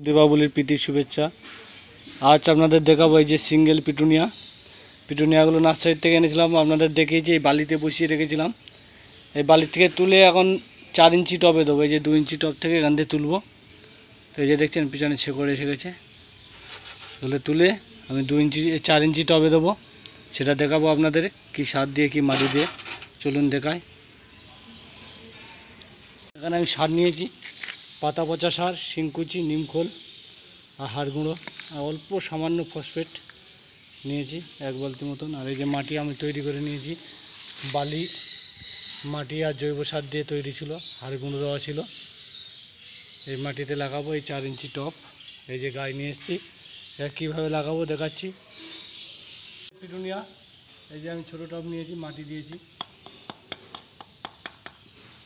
দীপাবলির প্রীতি শুভেচ্ছা। আজ আপনাদের দেখাবো এই যে সিঙ্গেল পিটুনিয়াগুলো নার্সারি থেকে এনেছিলাম। আপনাদের দেখিয়েছি এই বালিতে বসিয়ে রেখেছিলাম। এই বালি থেকে তুলে এখন 4 ইঞ্চি টবে দেবো। এই যে 2 ইঞ্চি টব থেকে এখান থেকে তুলবো। তো এই যে দেখছেন পিছনে শেকড় এসে গেছে। তুলে আমি 4 ইঞ্চি টবে দেবো। সেটা দেখাবো আপনাদের কি সার দিয়ে কি মাটি দিয়ে। চলুন দেখাই। এখানে আমি সার নিয়েছি, পাতা পচা সার, শিংকুচি, নিমখোল আর হাড় গুঁড়ো আর অল্প সামান্য ফসফেট নিয়েছি 1 বালতি মতন। আর এই যে মাটি আমি তৈরি করে নিয়েছি, বালি, মাটি আর জৈব সার দিয়ে তৈরি ছিল, হাড় গুঁড়ো দেওয়া ছিল। এই মাটিতে লাগাবো এই 4 ইঞ্চি টব। এই যে গাছ নিয়ে এসেছি, এটা কীভাবে লাগাবো দেখাচ্ছি। পিটুনিয়া, এই যে আমি ছোটো টব নিয়েছি, মাটি দিয়েছি,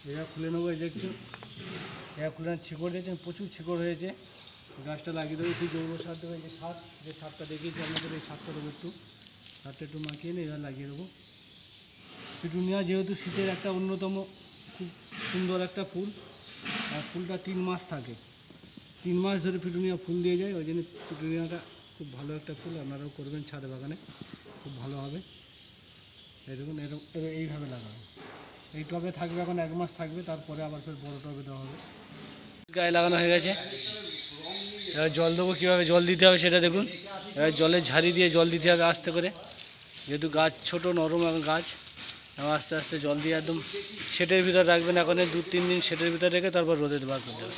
এটা খুলে নেবো। এই দেখছি এটা খুলে শিকড় দিয়েছেন, প্রচুর শিকড় হয়েছে। গাছটা লাগিয়ে দেবো, একটু জৈব সার দেবো। এই যে সারটা দেখিয়েছি আপনাদের, এই সারটা দেবো, সারটা একটু মাখিয়ে নিয়ে এবার লাগিয়ে দেবো। পিটুনিয়া যেহেতু শীতের একটা অন্যতম খুব সুন্দর একটা ফুল, আর ফুলটা 3 মাস থাকে, 3 মাস ধরে পিটুনিয়া ফুল দিয়ে যায়। ওই জন্য পিটুনিয়াটা খুব ভালো একটা ফুল, আপনারাও করবেন ছাদে বাগানে, খুব ভালো হবে। এই দেখুন এইভাবে লাগাবো। এই টবে থাকবে এখন 1 মাস থাকবে, তারপরে আবার ফের বড়ো টবে দেওয়া হবে। গায়ে লাগানো হয়ে গেছে, এবার জল দেবো। কীভাবে জল দিতে হবে সেটা দেখুন। এবার জলে ঝাড়ি দিয়ে জল দিতে হবে আস্তে করে, যেহেতু গাছ ছোট নরম গাছ। এবং আস্তে আস্তে জল দিয়ে একদম শেডের ভিতরে রাখবেন। এখন 2-3 দিন শেডের ভিতরে রেখে তারপর রোদে বার করতে হবে।